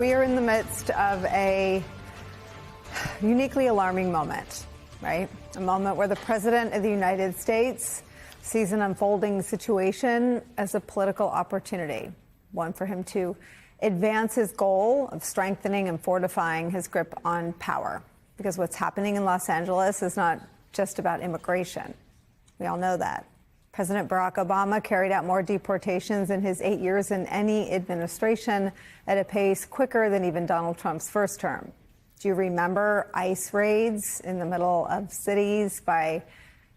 We are in the midst of a uniquely alarming moment, right? A moment where the President of the United States sees an unfolding situation as a political opportunity, one for him to advance his goal of strengthening and fortifying his grip on power. Because what's happening in Los Angeles is not just about immigration. We all know that. President Barack Obama carried out more deportations in his 8 years than any administration at a pace quicker than even Donald Trump's first term. Do you remember ICE raids in the middle of cities by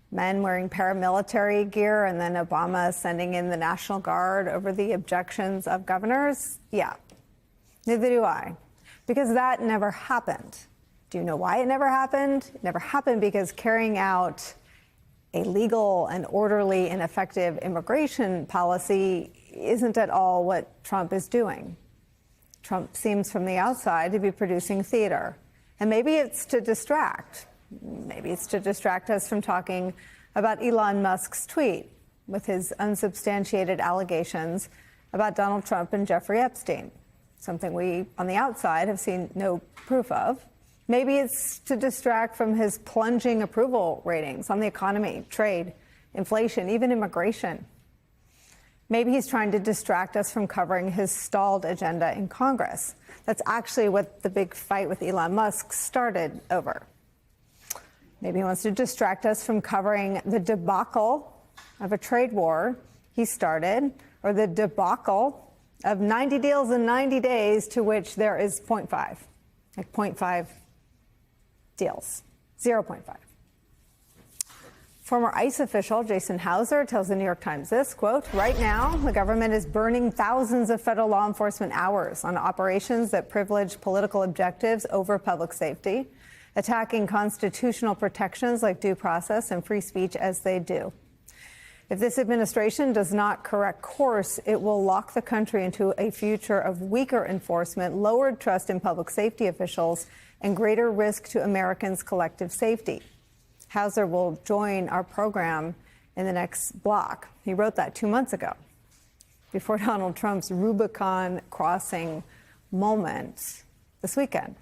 men wearing paramilitary gear and then Obama sending in the National Guard over the objections of governors? Yeah, neither do I, because that never happened. Do you know why it never happened? It never happened because carrying out a legal and orderly and effective immigration policy isn't at all what Trump is doing. Trump seems from the outside to be producing theater. And maybe it's to distract. Maybe it's to distract us from talking about Elon Musk's tweet with his unsubstantiated allegations about Donald Trump and Jeffrey Epstein, something we on the outside have seen no proof of. Maybe it's to distract from his plunging approval ratings on the economy, trade, inflation, even immigration. Maybe he's trying to distract us from covering his stalled agenda in Congress. That's actually what the big fight with Elon Musk started over. Maybe he wants to distract us from covering the debacle of a trade war he started, or the debacle of 90 deals in 90 days to which there is 0.5, like 0.5 deals, 0.5. Former ICE official Jason Hauser tells the New York Times this, quote, "Right now, the government is burning thousands of federal law enforcement hours on operations that privilege political objectives over public safety, attacking constitutional protections like due process and free speech as they do. If this administration does not correct course, it will lock the country into a future of weaker enforcement, lowered trust in public safety officials, and greater risk to Americans' collective safety." Hauser will join our program in the next block. He wrote that 2 months ago, before Donald Trump's Rubicon crossing moment this weekend.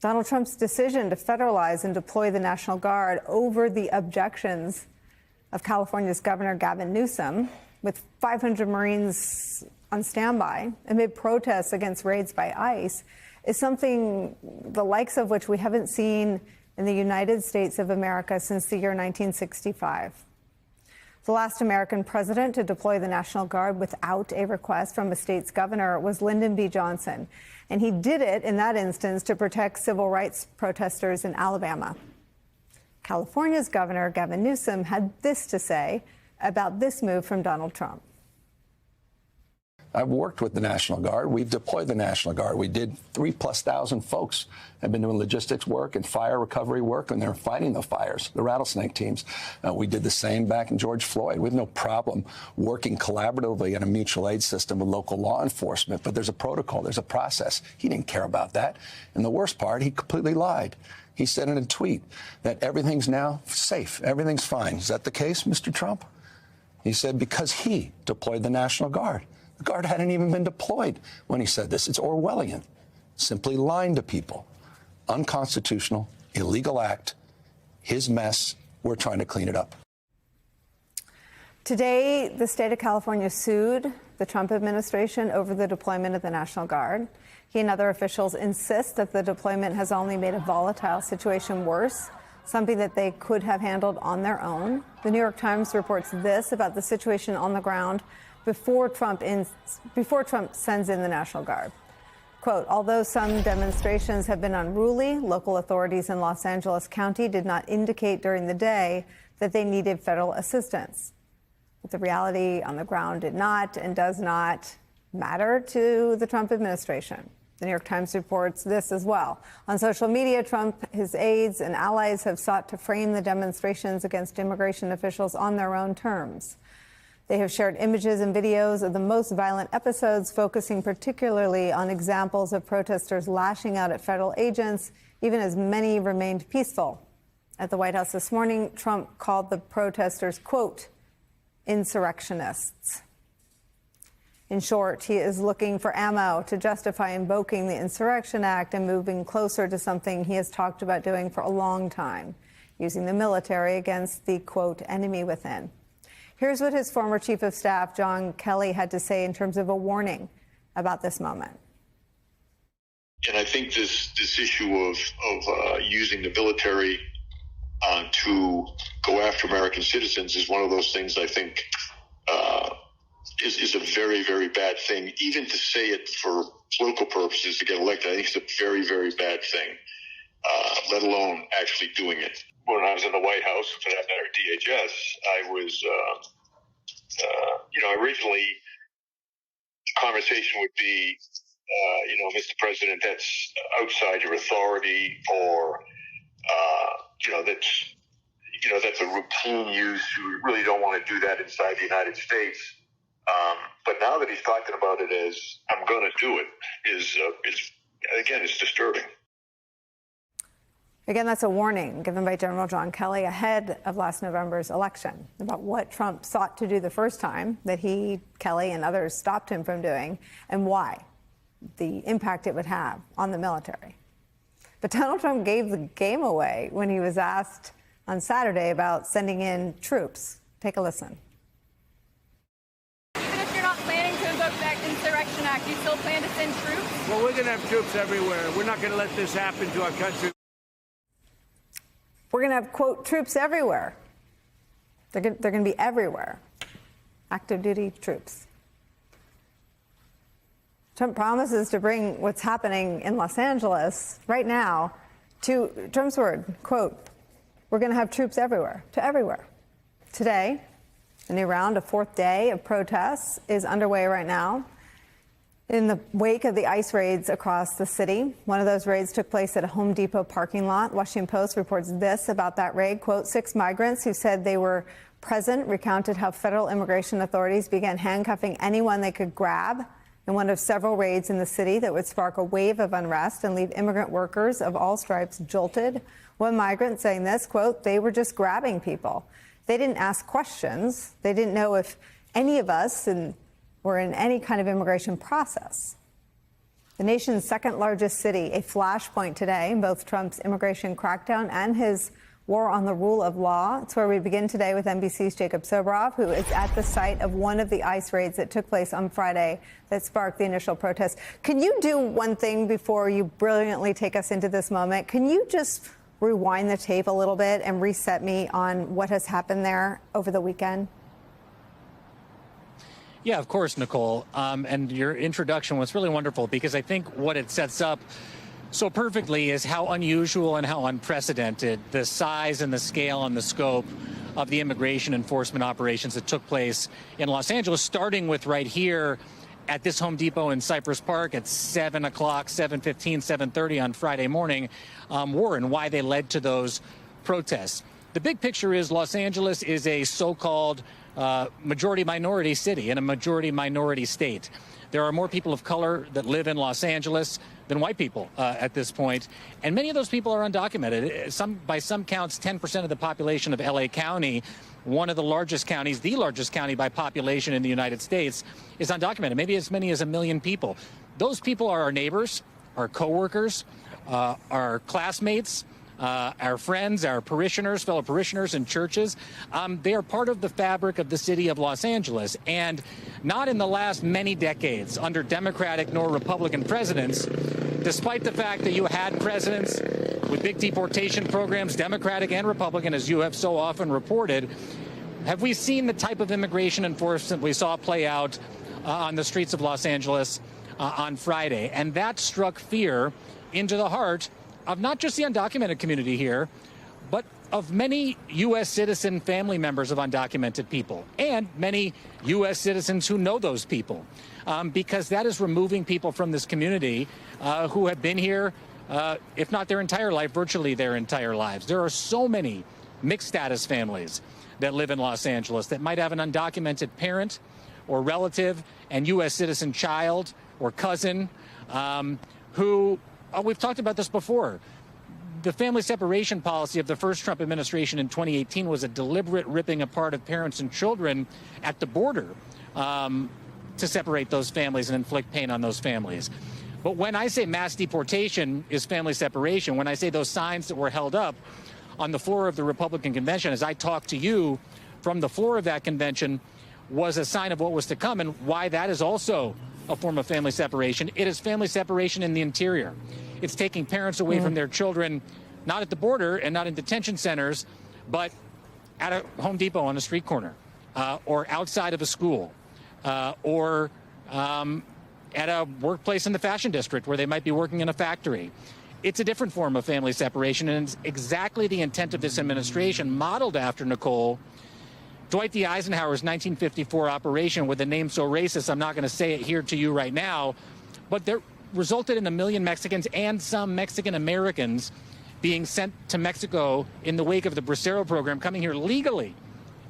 Donald Trump's decision to federalize and deploy the National Guard over the objections of California's Governor Gavin Newsom, with 500 Marines on standby amid protests against raids by ICE, is something the likes of which we haven't seen in the United States of America since the year 1965. The last American president to deploy the National Guard without a request from a state's governor was Lyndon B. Johnson, and he did it in that instance to protect civil rights protesters in Alabama. California's Governor Gavin Newsom had this to say about this move from Donald Trump. I've worked with the National Guard. We've deployed the National Guard. We did 3,000+ folks have been doing logistics work and fire recovery work, and they're fighting the fires, the rattlesnake teams. We did the same back in George Floyd. We have no problem working collaboratively in a mutual aid system with local law enforcement, but there's a protocol, there's a process. He didn't care about that. And the worst part, he completely lied. He said in a tweet that everything's now safe, everything's fine. Is that the case, Mr. Trump? He said because he deployed the National Guard. The Guard hadn't even been deployed when he said this. It's Orwellian, simply lying to people. Unconstitutional, illegal act, his mess. We're trying to clean it up. Today, the state of California sued the Trump administration over the deployment of the National Guard. He and other officials insist that the deployment has only made a volatile situation worse, something that they could have handled on their own. The New York Times reports this about the situation on the ground before Trump sends in the National Guard. Quote, although some demonstrations have been unruly, local authorities in Los Angeles County did not indicate during the day that they needed federal assistance. But the reality on the ground did not and does not matter to the Trump administration. The New York Times reports this as well. On social media, Trump, his aides, and allies have sought to frame the demonstrations against immigration officials on their own terms. They have shared images and videos of the most violent episodes, focusing particularly on examples of protesters lashing out at federal agents, even as many remained peaceful. At the White House this morning, Trump called the protesters, quote, insurrectionists. In short, he is looking for ammo to justify invoking the Insurrection Act and moving closer to something he has talked about doing for a long time, using the military against the, quote, enemy within. Here's what his former chief of staff, John Kelly, had to say in terms of a warning about this moment. And I think this issue of using the military to go after American citizens is one of those things I think is a very, very bad thing. Even to say it for political purposes to get elected, I think it's a very, very bad thing, let alone actually doing it. When I was in the White House, for that matter, DHS, I was, originally the conversation would be, Mr. President, that's outside your authority, or, that's a routine use. You really don't want to do that inside the United States. But now that he's talking about it as I'm going to do it is disturbing. Again, that's a warning given by General John Kelly ahead of last November's election about what Trump sought to do the first time that he, Kelly, and others stopped him from doing, and why, the impact it would have on the military. But Donald Trump gave the game away when he was asked on Saturday about sending in troops. Take a listen. Even if you're not planning to invoke the Insurrection Act, you still plan to send troops? Well, we're going to have troops everywhere. We're not going to let this happen to our country. We're going to have, quote, troops everywhere. They're going to be everywhere. Active duty troops. Trump promises to bring what's happening in Los Angeles right now to Trump's word, quote, we're going to have troops everywhere, to everywhere. Today, a new round, a fourth day of protests is underway right now in the wake of the ICE raids across the city. One of those raids took place at a Home Depot parking lot. Washington Post reports this about that raid, quote, 6 migrants who said they were present recounted how federal immigration authorities began handcuffing anyone they could grab in one of several raids in the city that would spark a wave of unrest and leave immigrant workers of all stripes jolted. One migrant saying this, quote, they were just grabbing people. They didn't ask questions. They didn't know if any of us were in any kind of immigration process. The nation's second largest city, a flashpoint today in both Trump's immigration crackdown and his war on the rule of law. It's where we begin today with NBC's Jacob Soboroff, who is at the site of one of the ICE raids that took place on Friday that sparked the initial protests. Can you do one thing before you brilliantly take us into this moment? Can you just rewind the tape a little bit and reset me on what has happened there over the weekend? Yeah, of course, Nicole. And your introduction was really wonderful because I think what it sets up so perfectly is how unusual and how unprecedented the size and the scale and the scope of the immigration enforcement operations that took place in Los Angeles, starting with right here at this Home Depot in Cypress Park at 7 o'clock, 7:15, 7:30 on Friday morning, were and why they led to those protests. The big picture is Los Angeles is a so-called majority minority city and a majority minority state. There are more people of color that live in Los Angeles than white people at this point, and many of those people are undocumented. By some counts, 10% of the population of LA County, one of the largest counties, the largest county by population in the United States, is undocumented, maybe as many as 1 million people. Those people are our neighbors, our coworkers, our classmates, our friends, our parishioners, fellow parishioners in churches. They are part of the fabric of the city of Los Angeles. And not in the last many decades under Democratic nor Republican presidents, despite the fact that you had presidents with big deportation programs, Democratic and Republican, as you have so often reported, have we seen the type of immigration enforcement we saw play out on the streets of Los Angeles on Friday. And that struck fear into the heart of not just the undocumented community here, but of many U.S. citizen family members of undocumented people and many U.S. citizens who know those people, because that is removing people from this community who have been here, if not their entire life, virtually their entire lives. There are so many mixed status families that live in Los Angeles that might have an undocumented parent or relative and U.S. citizen child or cousin who, we've talked about this before. The family separation policy of the first Trump administration in 2018 was a deliberate ripping apart of parents and children at the border. to separate those families and inflict pain on those families. But when I say mass deportation is family separation, when I say those signs that were held up on the floor of the Republican convention, as I talked to you from the floor of that convention, was a sign of what was to come and why that is also a form of family separation. It is family separation in the interior. It's taking parents away from their children, not at the border and not in detention centers, but at a Home Depot on a street corner, or outside of a school, or at a workplace in the fashion district where they might be working in a factory. It's a different form of family separation, and it's exactly the intent of this administration, modeled after, Nicole, Dwight D. Eisenhower's 1954 operation with a name so racist, I'm not going to say it here to you right now, but that resulted in 1 million Mexicans and some Mexican Americans being sent to Mexico in the wake of the Bracero program, coming here legally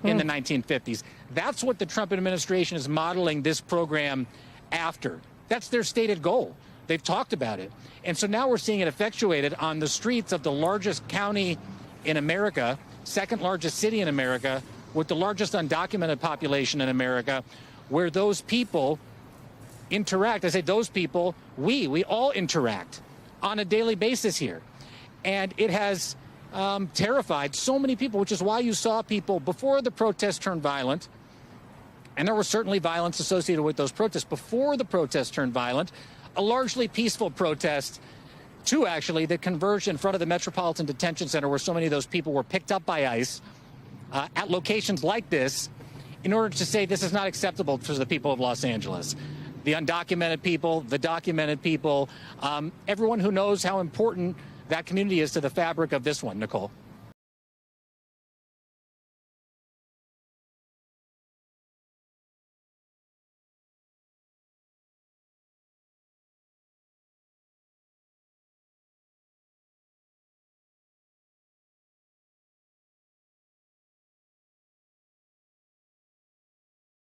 in the 1950s. That's what the Trump administration is modeling this program after. That's their stated goal. They've talked about it. And so now we're seeing it effectuated on the streets of the largest county in America, second largest city in America, with the largest undocumented population in America, where those people interact. I say those people, we all interact on a daily basis here. And it has terrified so many people, which is why you saw people before the protests turned violent, and there was certainly violence associated with those protests. Before the protests turned violent, a largely peaceful protest, two actually, that converged in front of the Metropolitan Detention Center where so many of those people were picked up by ICE at locations like this in order to say this is not acceptable to the people of Los Angeles. The undocumented people, the documented people, everyone who knows how important that community is to the fabric of this one, Nicole.